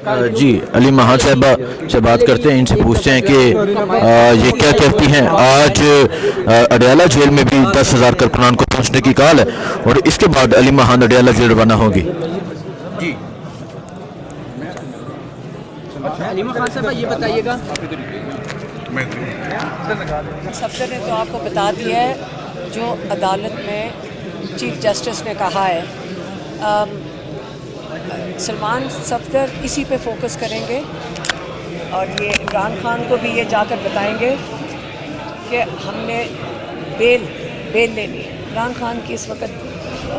जी अली महान साहबा से बात करते हैं, इनसे पूछते हैं कि ये क्या कहती हैं। आज अडयाला जेल में भी 10,000 कारकुनान को पहुंचने की कॉल है और इसके बाद अली महान अडयाला जेल रवाना होगी। जी अली महान साहबा ये बताइएगा। सफदर ने तो आपको बता दिया है जो अदालत में चीफ जस्टिस ने कहा है। सलमान सफदर इसी पे फोकस करेंगे और ये इमरान खान को भी ये जाकर बताएंगे कि हमने बेल लेनी है। इमरान खान की इस वक्त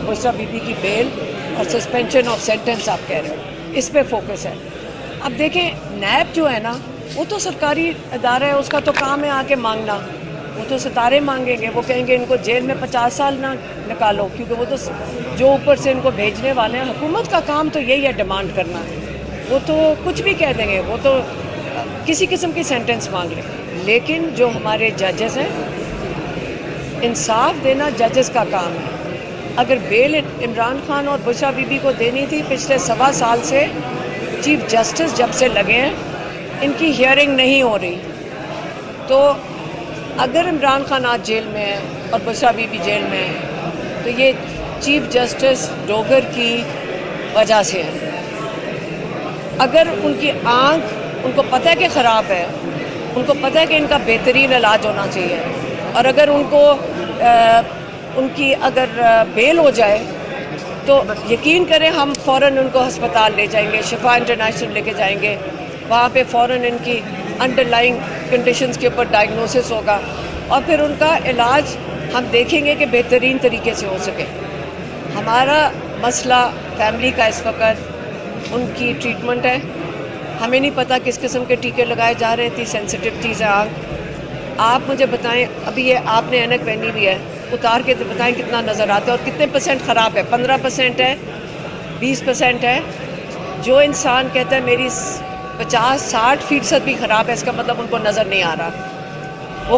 बुशरा बीबी की बेल और सस्पेंशन ऑफ सेंटेंस आप कह रहे हो, इस पे फोकस है। अब देखें नैब जो है ना वो तो सरकारी अदारा है, उसका तो काम है आके मांगना। वो तो सितारे मांगेंगे, वो कहेंगे इनको जेल में 50 साल ना निकालो, क्योंकि वो तो जो ऊपर से इनको भेजने वाले हैं। हुकूमत का काम तो यही है डिमांड करना। वो तो कुछ भी कह देंगे, वो तो किसी किस्म की सेंटेंस मांग लें। लेकिन जो हमारे जजेस हैं, इंसाफ देना जजेस का काम है। अगर बेल इमरान खान और बुशरा बीबी को देनी थी, पिछले 1.25 साल से चीफ जस्टिस जब से लगे हैं इनकी हियरिंग नहीं हो रही। तो अगर इमरान खान आज जेल में है और बुशरा बीबी जेल में है तो ये चीफ जस्टिस डोगर की वजह से है। अगर उनकी आँख उनको पता है कि ख़राब है, उनको पता है कि इनका बेहतरीन इलाज होना चाहिए, और अगर उनकी अगर बेल हो जाए तो यकीन करें हम फ़ौरन उनको अस्पताल ले जाएंगे, शिफा इंटरनेशनल लेके जाएंगे। वहाँ पे फ़ौरन इनकी अंडरलाइंग कंडीशंस के ऊपर डायग्नोसिस होगा और फिर उनका इलाज हम देखेंगे कि बेहतरीन तरीके से हो सके। हमारा मसला फैमिली का इस वक्त उनकी ट्रीटमेंट है। हमें नहीं पता किस किस्म के टीके लगाए जा रहे थे, सेंसिटिव चीज़ है आँख। आप मुझे बताएं, अभी ये आपने ऐनक पहनी हुई है, उतार के तो बताएं कितना नज़र आता है और कितने % ख़राब है। 15% है, 20% है। जो इंसान कहता है मेरी 50-60% भी ख़राब है, इसका मतलब उनको नज़र नहीं आ रहा। वो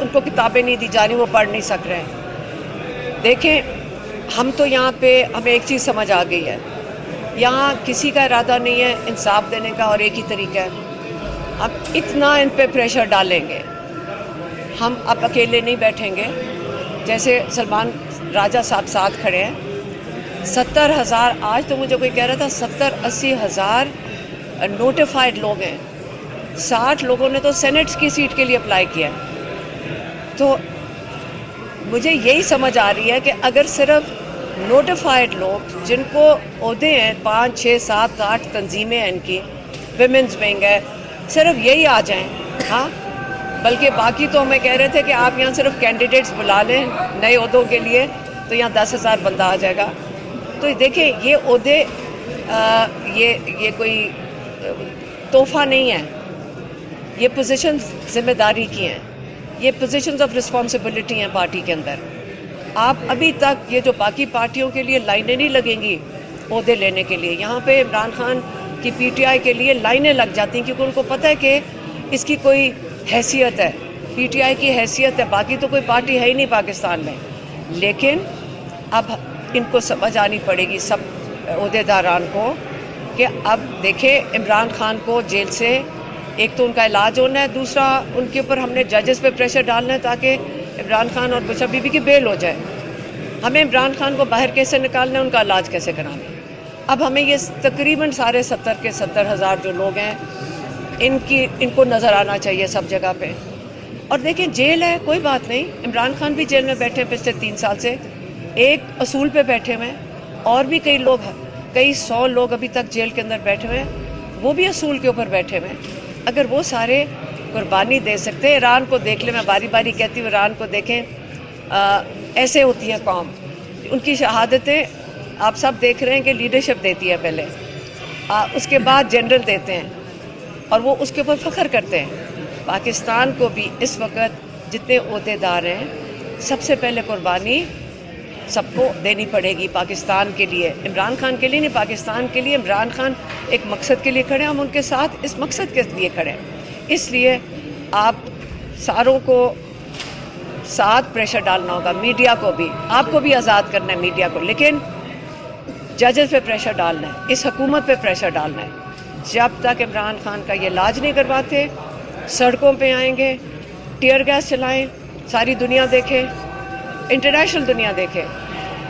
उनको किताबें नहीं दी जा रही, वो पढ़ नहीं सक रहे। देखें हम तो यहाँ पे हमें एक चीज़ समझ आ गई है, यहाँ किसी का इरादा नहीं है इंसाफ देने का, और एक ही तरीका है अब इतना इन पे प्रेशर डालेंगे। हम अब अकेले नहीं बैठेंगे, जैसे सलमान राजा साहब साथ खड़े हैं। 70,000 आज तो मुझे कोई कह रहा था 70-80 हज़ार नोटिफाइड लोग हैं। 60 लोगों ने तो सेनेट की सीट के लिए अप्लाई किया। तो मुझे यही समझ आ रही है कि अगर सिर्फ नोटिफाइड लोग जिनको ओहदे हैं 5, 6, 7, 8 तंजीमें हैं इनकी, विमेंस विंग है, सिर्फ यही आ जाएं। हाँ, बल्कि बाकी तो हमें कह रहे थे कि आप यहाँ सिर्फ कैंडिडेट्स बुला लें नए ओहदों के लिए तो यहाँ 10,000 बंदा आ जाएगा। तो देखें ये ओहदे ये कोई तोहफा नहीं है, ये पोजीशंस जिम्मेदारी की हैं, ये पोजीशंस ऑफ रिस्पॉन्सिबिलिटी हैं पार्टी के अंदर। आप अभी तक ये जो बाकी पार्टियों के लिए लाइनें नहीं लगेंगी ओहदे लेने के लिए, यहाँ पे इमरान खान की पीटीआई के लिए लाइनें लग जाती हैं, क्योंकि उनको पता है कि इसकी कोई हैसियत है, पीटीआई की हैसियत है। बाकी तो कोई पार्टी है ही नहीं पाकिस्तान में। लेकिन अब इनको समझ आनी पड़ेगी सब ओहदेदारान को कि अब देखें इमरान खान को जेल से एक तो उनका इलाज होना है, दूसरा उनके ऊपर हमने जजेस पे प्रेशर डालना है ताकि इमरान खान और बुशरा बीबी की बेल हो जाए। हमें इमरान खान को बाहर कैसे निकालना है, उनका इलाज कैसे कराना है। अब हमें ये तकरीबन सारे 70,000 जो लोग हैं इनको नज़र आना चाहिए सब जगह पे। और देखें जेल है, कोई बात नहीं, इमरान खान भी जेल में बैठे पिछले 3 साल से, एक असूल पे बैठे हुए हैं, और भी कई लोग कई 100 लोग अभी तक जेल के अंदर बैठे हुए हैं, वो भी असूल के ऊपर बैठे हुए हैं। अगर वो सारे कुर्बानी दे सकते हैं, ईरान को देख ले, मैं बारी बारी कहती हूँ ईरान को देखें, ऐसे होती है कौम। उनकी शहादतें आप सब देख रहे हैं कि लीडरशिप देती है पहले, उसके बाद जनरल देते हैं और वो उसके ऊपर फ़ख्र करते हैं। पाकिस्तान को भी इस वक्त जितने ओहदेदार हैं सबसे पहले कुर्बानी सबको देनी पड़ेगी पाकिस्तान के लिए, इमरान खान के लिए नहीं, पाकिस्तान के लिए। इमरान खान एक मकसद के लिए खड़े हैं, हम उनके साथ इस मकसद के लिए खड़े हैं। इसलिए आप सारों को साथ प्रेशर डालना होगा, मीडिया को भी, आपको भी आज़ाद करना है मीडिया को, लेकिन जजेस पे प्रेशर डालना है, इस हुकूमत पे प्रेशर डालना है। जब तक इमरान खान का ये इलाज नहीं करवाते, सड़कों पे आएंगे, टीयर गैस चलाएं, सारी दुनिया देखे, इंटरनेशनल दुनिया देखे,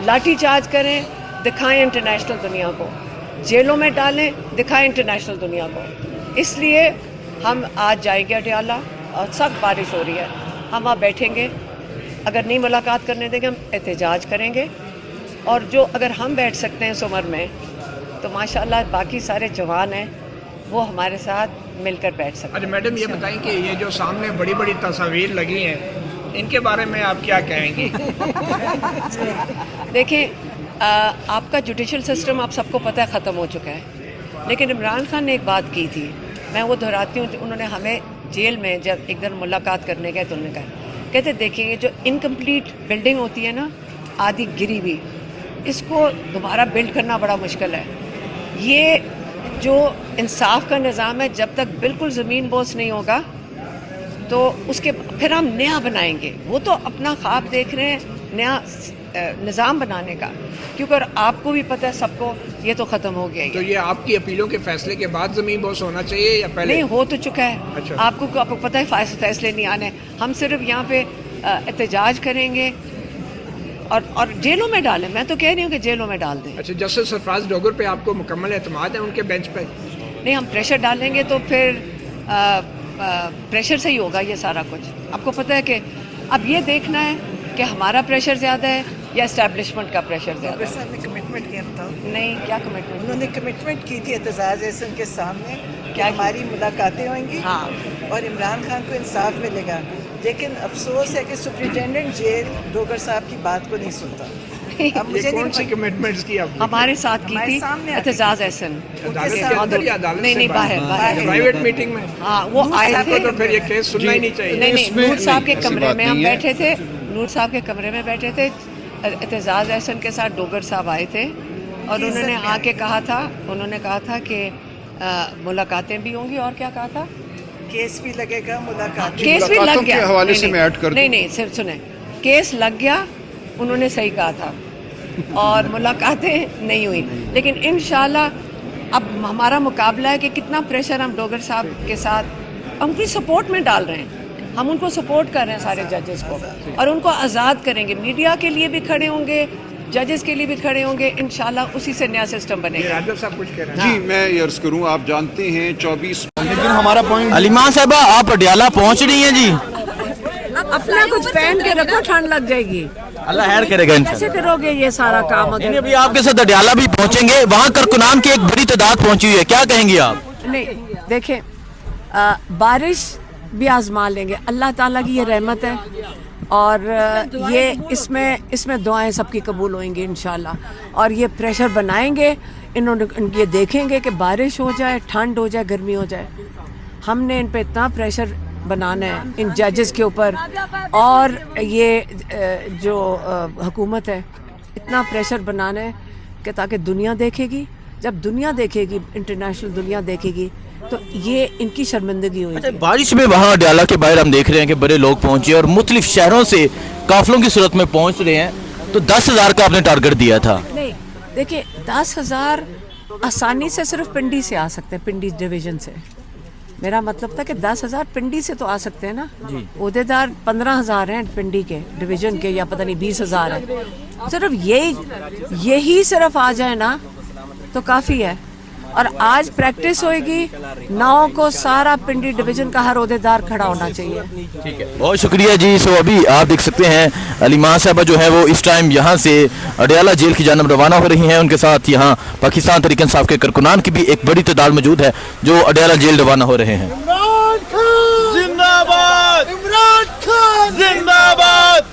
लाठी चार्ज करें, दिखाएं इंटरनेशनल दुनिया को, जेलों में डालें, दिखाएं इंटरनेशनल दुनिया को। इसलिए हम आज जाएंगे अडयाला और सख्त बारिश हो रही है, हम वहाँ बैठेंगे, अगर नहीं मुलाकात करने देंगे हम एहतजाज करेंगे, और जो अगर हम बैठ सकते हैं इस उम्र में तो माशाल्लाह बाकी सारे जवान हैं वो हमारे साथ मिलकर बैठ सकते हैं। अच्छा मैडम, ये बताएं कि ये जो सामने बड़ी बड़ी तस्वीर लगी हैं, इनके बारे में आप क्या कहेंगी? देखिए, आपका जुडिशल सिस्टम आप सबको पता है ख़त्म हो चुका है, लेकिन इमरान खान ने एक बात की थी, मैं वो दोहराती हूँ। उन्होंने हमें जेल में जब एक दिन मुलाकात करने गए तो उन्होंने कहा, कहते देखिए ये जो इनकम्प्लीट बिल्डिंग होती है ना, आधी गिरी हुई, इसको दोबारा बिल्ड करना बड़ा मुश्किल है। ये जो इंसाफ का निज़ाम है, जब तक बिल्कुल ज़मीन बोस नहीं होगा तो उसके फिर हम नया बनाएंगे। वो तो अपना ख्वाब देख रहे हैं नया निज़ाम बनाने का, क्योंकि आपको भी पता है सबको ये तो ख़त्म हो गया। तो ये आपकी अपीलों के फैसले के बाद ज़मीन बोस होना चाहिए या पहले? नहीं, हो तो चुका है। अच्छा। आपको पता है फैसले नहीं आने, हम सिर्फ यहाँ पे एहतजाज करेंगे और जेलों में डालें। मैं तो कह रही हूँ कि जेलों में डाल दें। अच्छा, जस्टिस सरफराज डोगर पे आपको मुकम्मल एतमाद है उनके बेंच पे? नहीं, हम प्रेशर डालेंगे तो फिर प्रेशर से ही होगा ये सारा कुछ। आपको पता है कि अब ये देखना है कि हमारा प्रेशर ज़्यादा है या इस्टेब्लिशमेंट का प्रेशर ज़्यादा है। साहब ने कमिटमेंट किया था। नहीं, क्या कमिटमेंट? उन्होंने कमिटमेंट की थी एतजाज एहसन के सामने कि क्या हमारी मुलाकातें होंगी, हाँ, और इमरान खान को इंसाफ मिलेगा। लेकिन अफसोस है कि सुप्रिटेंडेंट जेल डोगर साहब की बात को नहीं सुनता। अब मुझे ये कौन सी नहीं, कमिटमेंट्स की आपने? हमारे साथ की हमारे थी सामने आके एतजाज एहसन। अदालत के अंदर या अदालत नहीं, से नहीं, बाहर। प्राइवेट मीटिंग में? हाँ, वो आए थे। तो फिर ये केस सुनना ही नहीं चाहिए। नहीं, नूर साहब के कमरे में हम बैठे थे, नूर साहब के कमरे में बैठे थे, एतजाज एहसन के साथ डोगर साहब आए थे और उन्होंने आके कहा था कि मुलाकातें भी होंगी, और क्या कहा था, केस भी लगेगा, मुलाकात केस भी लग गया। के हवाले से मैं ऐड कर दूं। नहीं, सिर्फ सुने, केस लग गया, उन्होंने सही कहा था, और मुलाकातें नहीं हुई। लेकिन इंशाल्लाह अब हमारा मुकाबला है कि कितना प्रेशर हम डोगर साहब के साथ उनकी सपोर्ट में डाल रहे हैं। हम उनको सपोर्ट कर रहे हैं सारे जजेस को, और उनको आज़ाद करेंगे। मीडिया के लिए भी खड़े होंगे, जजेस के लिए भी खड़े होंगे। इंशाल्लाह उसी से नया सिस्टम बनेगा। राजद साहब कुछ कह रहे हैं? जी, मैं ये अर्ज करूँ, आप जानते हैं 24 लेकिन हमारा पॉइंट अलीमा साहबा, आप अडयाला पहुंच रही हैं जी? अपना कुछ पहन के रखो, ठंड लग जाएगी। अल्लाह खैर करेगा। कैसे करोगे ये सारा काम? नहीं, अभी आपके साथ अडयाला भी पहुंचेंगे, वहाँ कारकुनान की एक बड़ी तादाद पहुंची हुई है, क्या कहेंगी आप? नहीं, देखें, बारिश भी आजमा लेंगे, अल्लाह ताला की ये रहमत है, और ये इसमें दुआएं सबकी कबूल होंगी इंशाल्लाह। और ये प्रेशर बनाएंगे, इन्होंने ये देखेंगे कि बारिश हो जाए, ठंड हो जाए, गर्मी हो जाए, हमने इन पे इतना प्रेशर बनाना है इन जजेस के ऊपर, और ये जो हुकूमत है इतना प्रेशर बनाना है कि ताकि दुनिया देखेगी, जब दुनिया देखेगी, इंटरनेशनल दुनिया देखेगी, तो ये इनकी शर्मिंदगी हुई। अच्छा, बारिश में वहाँ अडयाला के बाहर हम देख रहे हैं कि बड़े लोग पहुंचे और मुख्तलिफ शहरों से काफिलों की सूरत में पहुंच रहे हैं, तो 10,000 का आपने टारगेट दिया था। नहीं, देखिए, 10,000 आसानी से सिर्फ पिंडी से आ सकते हैं, पिंडी डिवीजन से। मेरा मतलब था कि 10,000 पिंडी से तो आ सकते हैं ना। ओहदेदार 15,000 हैं पिंडी के डिवीजन के, या पता नहीं 20,000 है। सिर्फ यही सिर्फ आ जाए ना तो काफ़ी है। और आज प्रैक्टिस होएगी, 9 को सारा पिंडी डिवीजन का हर ओहदेदार खड़ा होना चाहिए। ठीक है, बहुत शुक्रिया जी। सो अभी आप देख सकते हैं अलीमा साहबा जो है वो इस टाइम यहाँ से अडयाला जेल की जानब रवाना हो रही हैं। उनके साथ यहाँ पाकिस्तान तहरीक इंसाफ के कारकुनान की भी एक बड़ी तादाद मौजूद है जो अडयाला जेल रवाना हो रहे हैं। जिंदाबाद, इमरान खान जिंदाबाद।